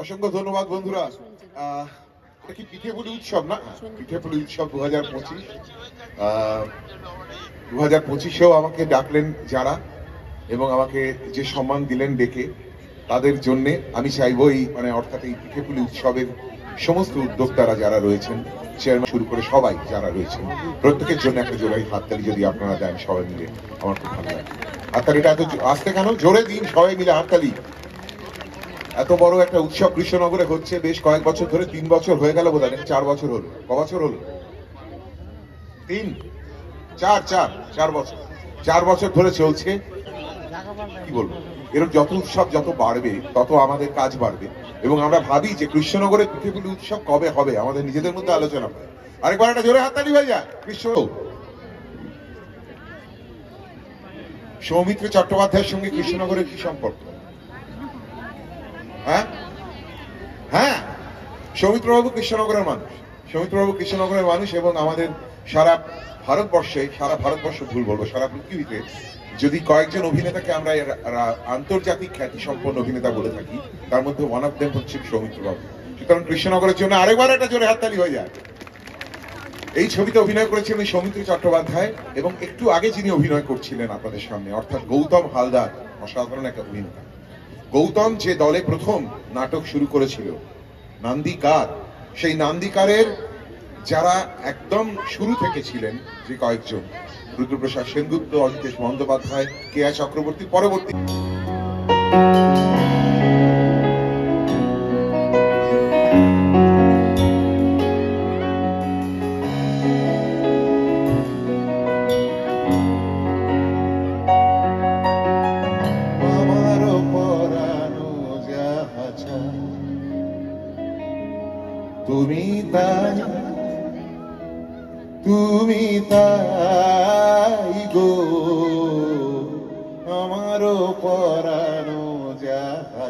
অসংখ্য ধন্যবাদ বন্ধুরা। কি পিঠেপুলি উৎসব না, পিঠেপুলি উৎসব 2025। 2025-এও আমাকে ডাকলেন যারা এবং আমাকে যে সম্মান দিলেন ডেকে, তাদের জন্য আমি চাইবো এই অর্থাৎ এই পিঠেপুলি উৎসবের সমস্ত উদ্যোক্তারা যারা রয়েছেন, চেয়ারম্যান শুরু করে সবাই যারা রয়েছেন, প্রত্যেকের জন্য একটা জোড়াই হাততালি যদি আপনারা দেন সবাই মিলে, আমার খুব ভালো লাগে। হাততালিটা এত আসতে কেন, জোরে দিন সবাই মিলে হাততালি। এত বড় একটা উৎসব কৃষ্ণনগরে হচ্ছে বেশ কয়েক বছর ধরে, 3 বছর হয়ে গেল বোধহয়, 4 বছর হলো। ক বছর হলো? 4 বছর। 4 বছর ধরে চলছে। কি বলবো, এরকম যত উৎসব যত বাড়বে তত আমাদের কাজ বাড়বে এবং আমরা ভাবি যে কৃষ্ণনগরে পিঠেপুলি উৎসব কবে হবে, আমাদের নিজেদের মধ্যে আলোচনা হয়। আরেকবার একটা জোরে হাততালি হয়ে যায়। কৃষ্ণ সৌমিত্র চট্টোপাধ্যায়ের সঙ্গে কৃষ্ণনগরের কি সম্পর্ক? হ্যাঁ, সৌমিত্রবাবু কৃষ্ণনগরের মানুষ, সৌমিত্রবাবু কৃষ্ণনগরের মানুষ এবং আমাদের সারা ভারতবর্ষ ভুল বলবো, সারা পৃথিবীতে যদি কয়েকজন অভিনেতাকে আমরা আন্তর্জাতিক খ্যাতি সম্পন্ন অভিনেতা বলে থাকি, তার মধ্যে ওয়ান অফ দেম হচ্ছে সৌমিত্রবাবু। সুতরাং কৃষ্ণনগরের জন্য আরেকবার একটা জোরে হাততালি হয়ে যায়। এই ছবিতে অভিনয় করেছিলেন সৌমিত্র চট্টোপাধ্যায় এবং একটু আগে যিনি অভিনয় করছিলেন আপনাদের সামনে, অর্থাৎ গৌতম হালদার, অসাধারণ একটা অভিনেতা। গৌতম যে দলে প্রথম নাটক শুরু করেছিল নান্দিকার, সেই নান্দিকারের যারা একদম শুরু থেকে ছিলেন যে কয়েকজন, রুদ্রপ্রসাদ সেনগুপ্ত, অজিতেশ বন্দ্যোপাধ্যায়, কেয়া চক্রবর্তী, পরবর্তী তুমি তাই গো আমারও পরানো যাহা,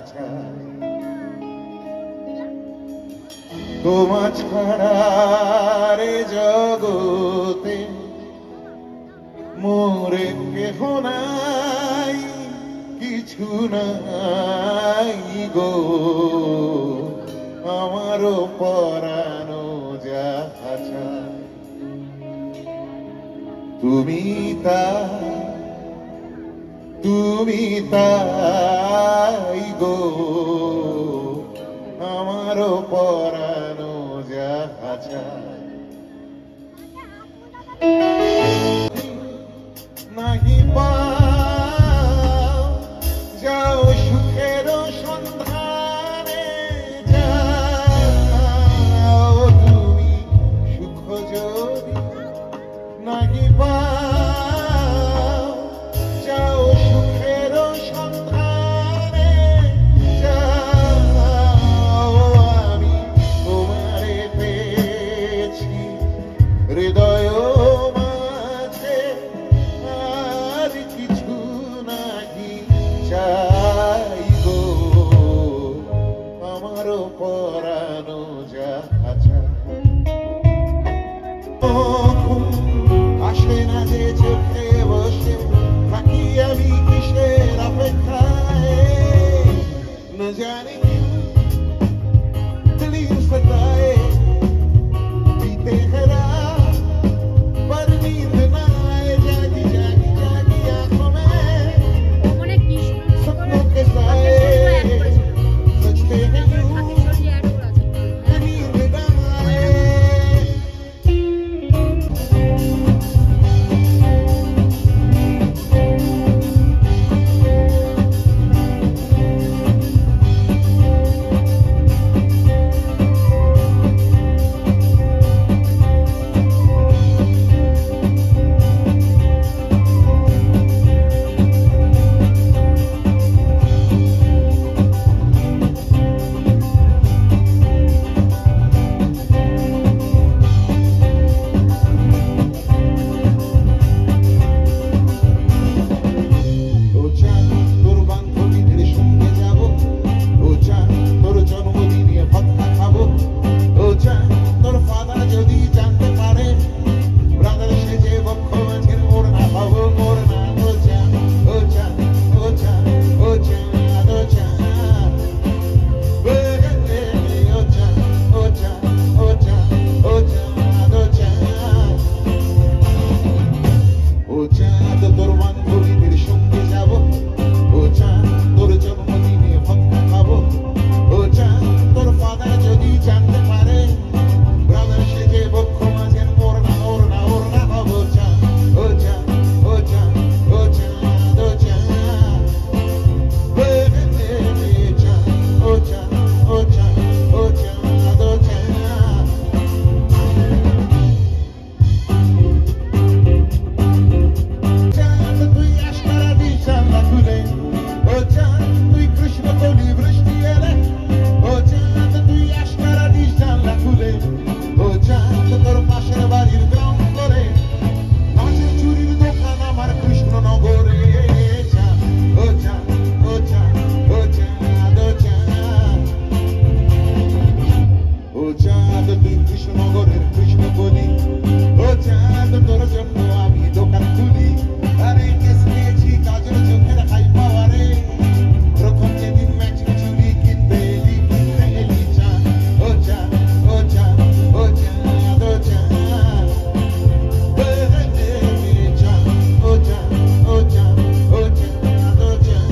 তোমা ছাড়া রে জগতে মোরে কেহ নাই, কিছু নাই গো আমারও পরানো যাহা, তুমি তাই গো আমারও পরানো যাহা, নাহি পাও যাও সুখের সন্ধানে, যাও তুমি সুখ যদি নাহি পাও যাও সুখের সন্ধানে, যাও আমি তোমারে পেয়েছি হৃদয় মাঝে, আর কিছু নাহি চাই গো আমার পরানো যাহা, চাঁদ তুই কৃষ্ণনগরের কৃষ্ণ বলি, ও চাঁদ তোর জন্য আমি দোকান খুলি, আরে কেস খেয়েছি কাজের চোখের হাই পাওয়ারে, প্রথম যেদিন ম্যাচিং চুলি কিনতে এলি চাঁদ, ও চাঁদ ও চাঁদ ও চাঁদ ও চাঁদ, ও চাঁদ ও চাঁদ ও চাঁদ ও চাঁদ।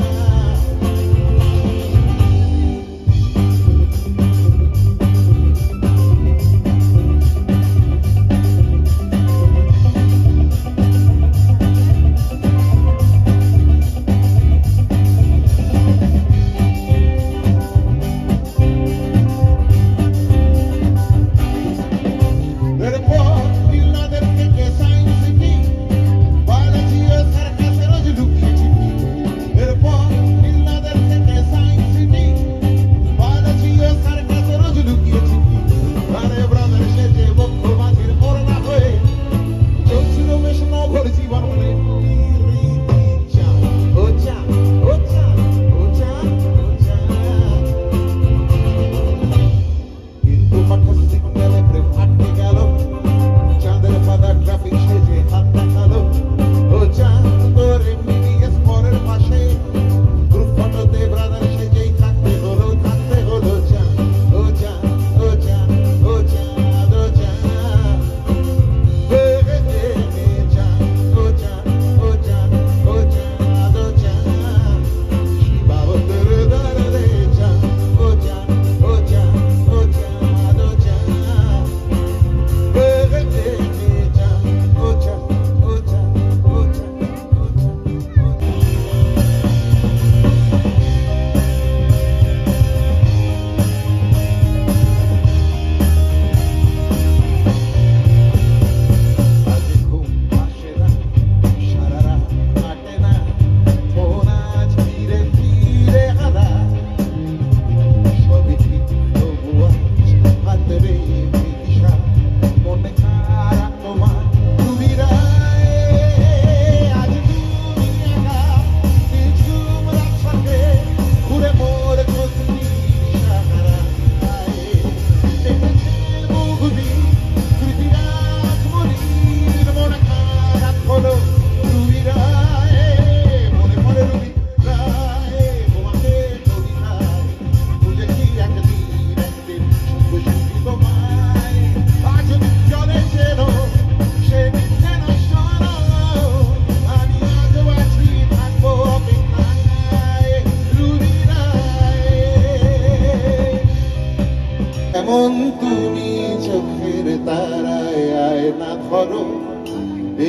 এমন তুমি চোখের তারায় আয়না ধরো,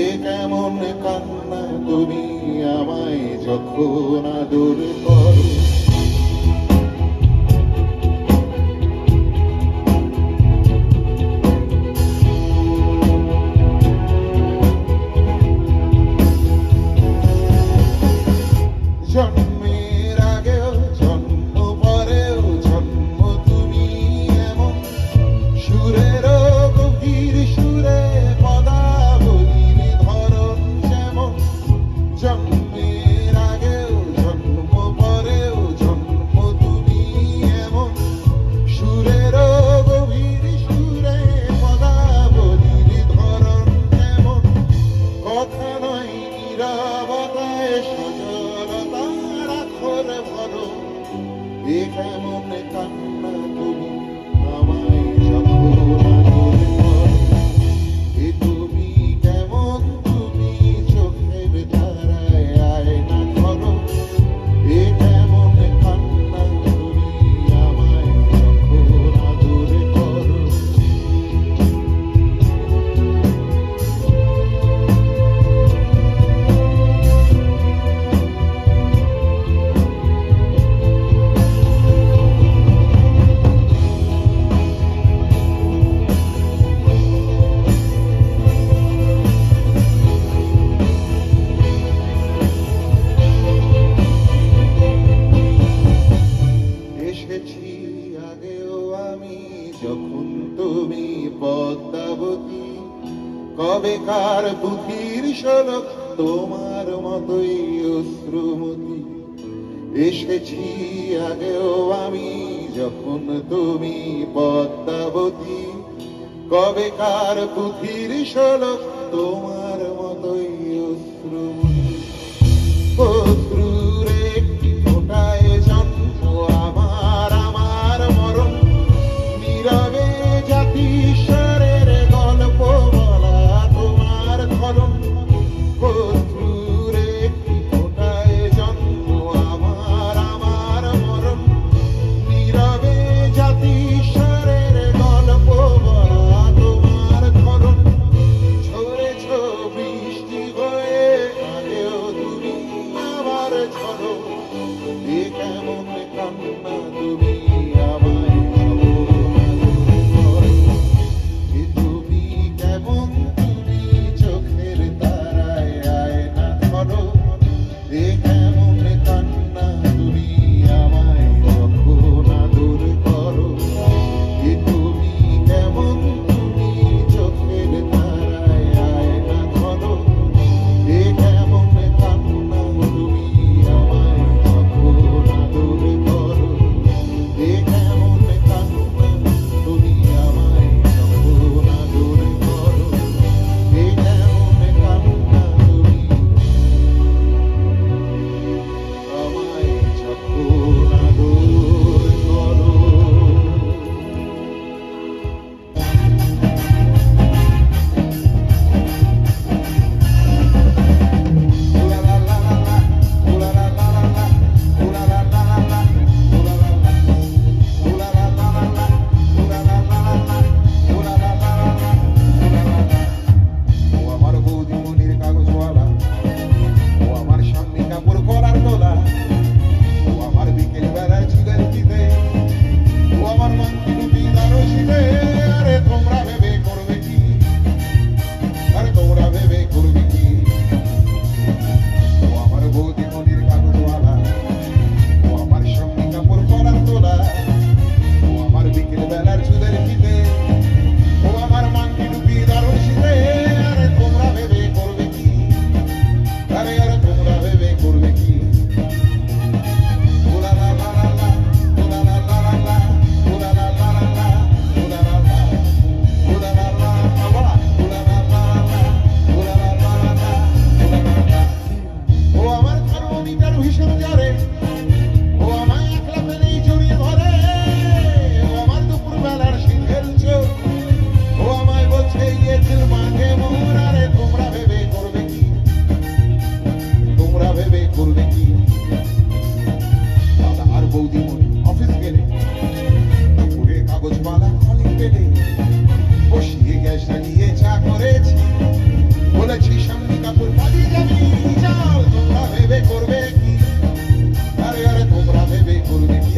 এ কেমন কান্না তুমি আমায় যখন আদর করো। জন্মের আগেও জন্ম পরেও জন্ম তুমি এমন, সুরেরও গভীর সুরে পদাবলীর ধরন যেমন। জন্মের আগেও জন্ম পরেও জন্ম তুমি এমন, সুরেরও গভীর সুরে পদাবলীর ধরন যেমন। কথা নয় নীরবতায় সজলতার আখর ভরো, এ কেমন কান্না তুমি আমায় যখন আদর করো। এ তুমি কেমন তুমি চোখের তারায় আয়না ধরো, এ কেমন কান্না তুমি আমায় যখন আদর করো। এসেছি আগেও আমি যখন তুমি পদ্মাবতী, কবেকার পুঁথির শোলক তোমার মতোই অশ্রুমতি। এসেছি আগেও আমি যখন তুমি পদ্মাবতী, কবেকার পুঁথির শোলক তোমার মতোই অশ্রু অশ্রুর একটি ফোঁটায় জন্ম আমার আমার মরণ নীরবে জাতিশ্বরের গল্প বলা তোমার ধরন অশ্রুর একটি ফোঁটায় জন্ম আমার আমার মরণ নীরবে জাতিশ্বরের গল্প বলা তোমার ধরন ঝরেছ বৃষ্টি হয়ে আগেও তুমি আমার ঝড়ো এ কেমন কান্না তুমি আমায় তুমি কেমন তুমি চোখের তারায় আয়না ধরো এ কেমন কান্না তুমি আমায় যখন আদর করো এ তুমি কেমন তুমি চোখের তারায় আয়না ধরো এ কেমন কান্না তুমি আমায় যখন আদর করো এ কেমন কান্না তুমি আমায় যখন আদর করো এ কেমন কান্না তুমি আমায় যখন আদর করো ও আমার বৌদিমণির কাগজওয়ালা ও আমার সামনে কাপড় করার তোলা ও আমার বিকেল বেলায় চুলের দিতে ও আমার মাংকি রুটি দারশিতে আরে তোমরা ভেবে করবে কি আরে তোমরা ভেবে করবে কি ও আমার বৌদিমণির কাগজওয়ালা ও আমার সামনে কাপড় করার তোলা ও আমার বিকেল বেলার চুলের দিতে ও আমার মাংকি রুটি দারশিতে আরে তোমরা ভেবে করবে কি আরে আরে তোমরা ভেবে করবে কি ওলা লা লা লা লা ওলা লা লা লা লা ওলা লা লা লা লা ওলা লা লা ওলা লা লা লা ওলা লা লা লা ওলা লা লা লা ওলা লা লা ও আমার থার্মোমিটার ভীষণ জ্বরে ও আমায় একলা ফেলেই জড়িয়ে ধরে ও আমার দুপুর বেলার শীতের চোখ ও আমায় বলছে গিয়েছিল মাকে মোর আরে তোমরা ভেবে করবে কি তোমরা ভেবে করবে কি দাদা আর বৌদিমণি অফিস গেলে দুপুরে কাগজওয়ালা খালি পেলে বসিয়ে গ্যাস জ্বালিয়ে চা করেছি বলেছি সামনে কাপড় পালিয়ে যাবি চল তোমরা ভেবে করবে কি আরে আরে তোমরা ভেবে করবে কি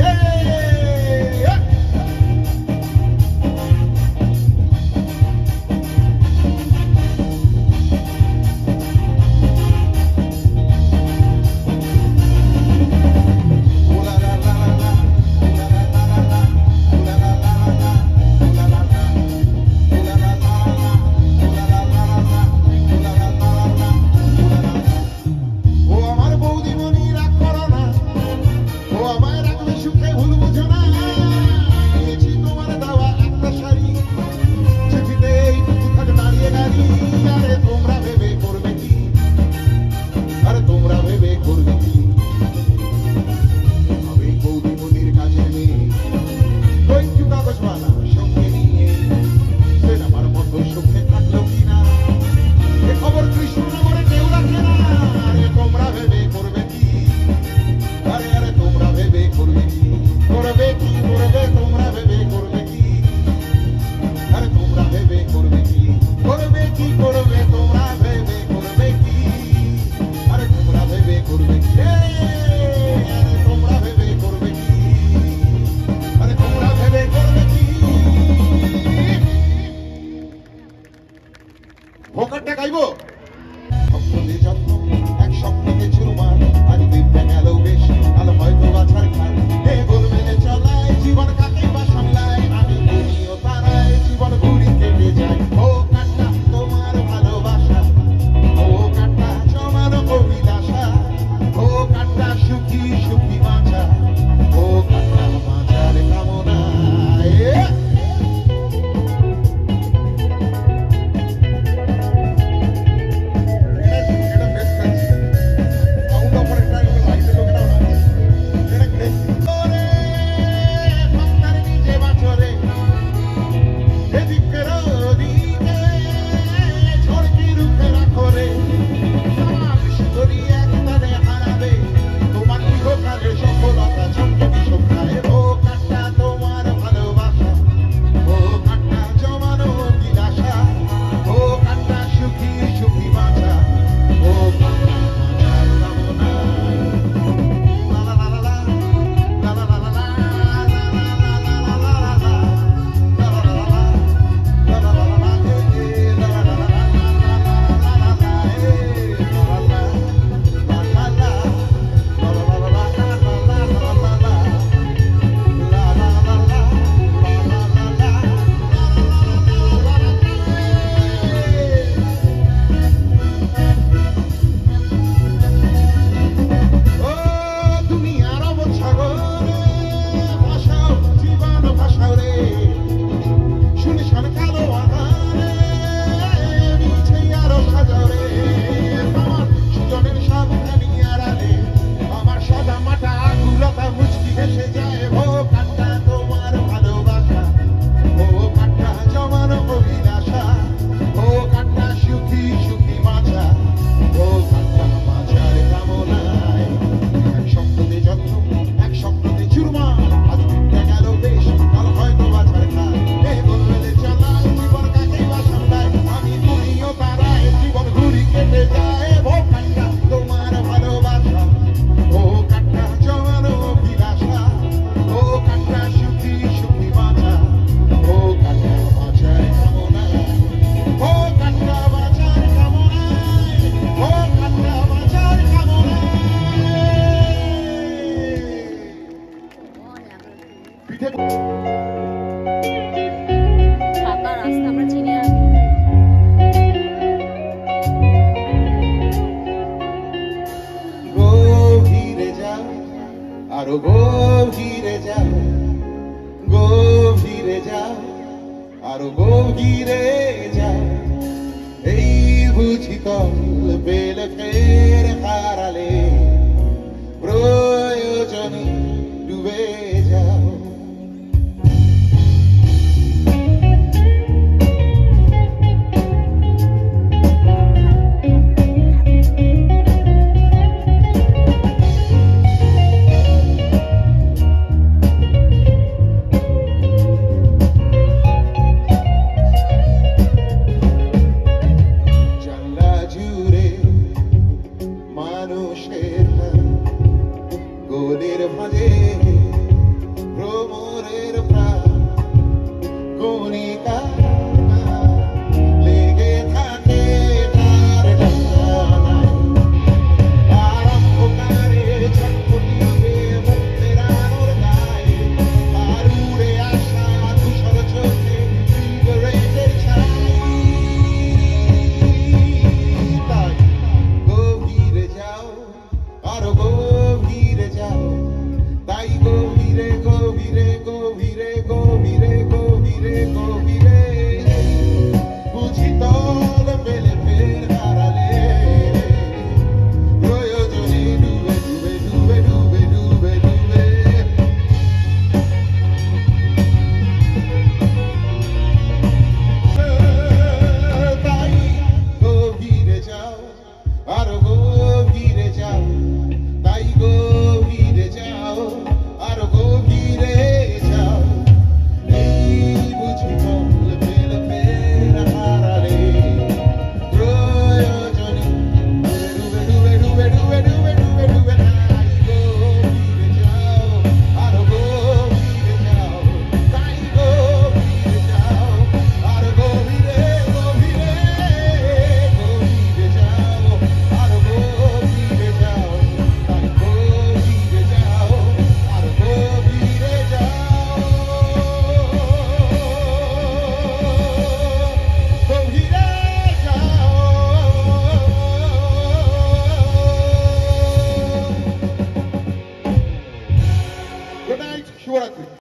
ওলা লা লা লা লা ওলা লা লা লা লা ওলা লা লা লা লা ওলা লা লা ওলা লা লা লা ওলা লা লা লা ওলা লা লা লা ওলা লা লা ও আমার বৌদিমণি রাগ করো না ও আমায় রাখবে সুখে ভুল বুঝো না নিয়েছি তোমার দেওয়া একটা শাড়ি চিঠিতে এইটুকু থাকে দাঁড়িয়ে দাঁড়িয়ে আরে তোমরা ভেবে করবে কি আরে তোমরা ভেবে করবে কি আমি বৌদিমণির কাজের মেয়ে দৈত্য কাগজওয়ালা সঙ্গে নিয়ে সে আমার মতো সুখে থাকলো কিনা এ খবর কৃষ্ণনগরে কেউ রাখে না আরে তোমরা ভেবে করবে কি আরে আরে তোমরা ভেবে করবে কি করবে কি করবে তোমরা ভেবে করবে কি আরে তোমরা ভেবে করবে কি করবে কি করবে তোমরা ভেবে করবে কি আরে তোমরা ভেবে করবে কি আরে তোমরা ভেবে করবে কি আরে তোমরা ভেবে করবে কি ভোকারটা গাইবো স্বপ্নতে যত্ন এক স্বপ্নতে চুরমার আজ দিনটা গেল বেশ কাল হয়তো বাছার খাল এ গোল মেলে চলায় জীবন কাকে বা সামলায় আমি তুমিও তারায় জীবন ঘুরি কেটে যায় ও কান্না তোমার ভালোবাসা ও কান্না জমানো কবিতাশা ও কান্না সুখী সুখী বাঁচা ও কান্না বাঁচার কামনা আরো গভীরে যাও, গভীরে যাও, আরো গভীরে যাও, এই বুঝি কল বেলে ফের হারালে